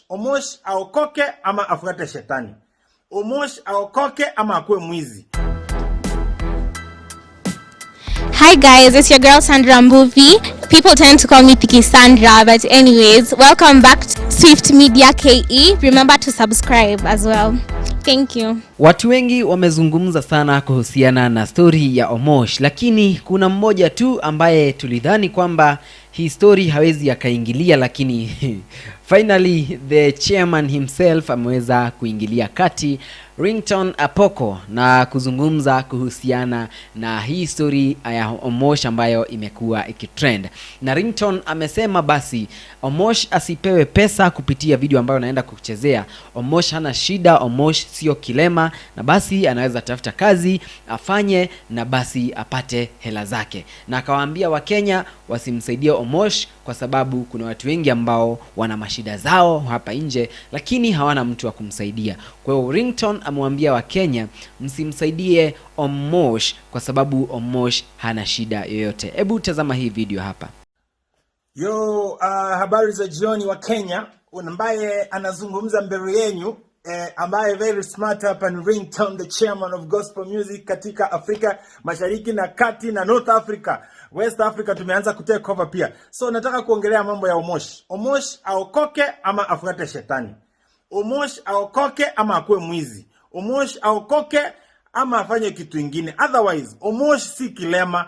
Omosh aokoke ama afuate shetani. Omosh aokoke ama akue mwizi. Hi guys, it's your girl Sandra Mbuvi. People tend to call me Piki Sandra, but anyways, welcome back to Swift Media KE. Remember to subscribe as well. Thank you. Watu wengi wamezungumza sana kuhusiana na story ya Omosh, lakini kuna mmoja tu ambaye tulidhani kwamba hii story hawezi akaingilia, lakini finally the chairman himself ameweza kuingilia kati, Ringtone Apoko, na kuzungumza kuhusiana na hii story ya Omosh ambayo imekuwa ikitrend. Na Ringtone amesema basi Omosh asipewe pesa kupitia video ambayo anaenda kuchezea. Omosh hana shida, Omosh sio kilema, na basi anaweza tafuta kazi afanye na basi apate hela zake. Na akawaambia Wakenya wasimsaidie Omosh kwa sababu kuna watu wengi ambao wana mashida zao hapa nje lakini hawana mtu wa kumsaidia. Kwa hiyo Ringtone amwambia Wakenya msimsaidie Omosh kwa sababu Omosh hana shida yoyote. Hebu tazama hii video hapa. Yo, habari za jioni wa Kenya, ambaye anazungumza mbele yenu ambaye very smart hapa ni Ringtone, the chairman of gospel music katika Afrika Mashariki na Kati na North Africa. West Africa tumeanza kutake over pia. So nataka kuongelea mambo ya Omosh. Omosh aokoke ama afuate shetani. Omosh aokoke ama akue mwizi. Omosh aokoke ama afanye kitu kingine. Otherwise, Omosh si kilema.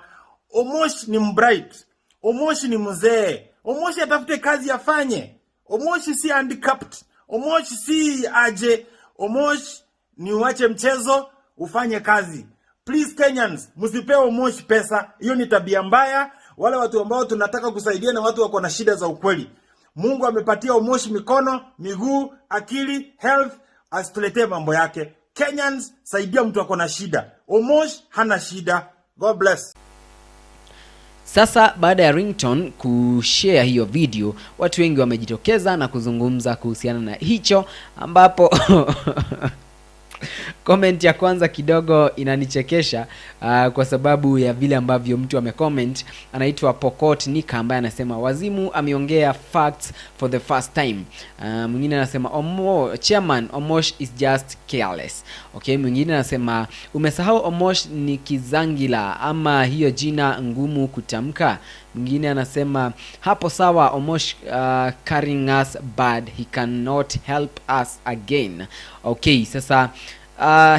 Omosh ni mbright. Omosh ni mzee. Omosh atafute kazi afanye. Omosh si handicapped. Omosh si aje. Omosh ni uache mchezo ufanye kazi. Please Kenyans, msipe Omosh pesa. Hiyo ni tabia mbaya. Wale watu ambao tunataka kusaidia na watu wako na shida za ukweli. Mungu amepatia Omosh mikono, miguu, akili, health, asituletee mambo yake. Kenyans, saidia mtu wako na shida. Omosh hana shida. God bless. Sasa baada ya Ringtone kushare hiyo video, watu wengi wamejitokeza na kuzungumza kuhusiana na hicho, ambapo comment ya kwanza kidogo inanichekesha kwa sababu ya vile ambavyo mtu amecomment. Anaitwa Pokot Nika ambaye anasema wazimu ameongea facts for the first time. Mwingine anasema chairman Omosh is just careless. Okay, mwingine anasema umesahau Omosh ni kizangila ama hiyo jina ngumu kutamka. Mwingine anasema hapo sawa, Omosh carrying us bad, he cannot help us again. Okay, sasa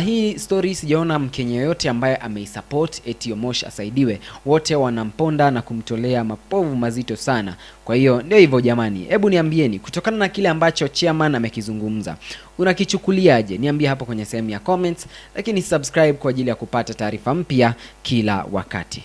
hii story sijaona Mkenya yote ambaye ameisupport eti Omosh asaidiwe. Wote wanamponda na kumtolea mapovu mazito sana. Kwa hiyo ndio hivyo jamani. Hebu niambieni kutokana na kile ambacho chairman amekizungumza, unakichukuliaje? Niambie hapo kwenye sehemu ya comments, lakini subscribe kwa ajili ya kupata taarifa mpya kila wakati.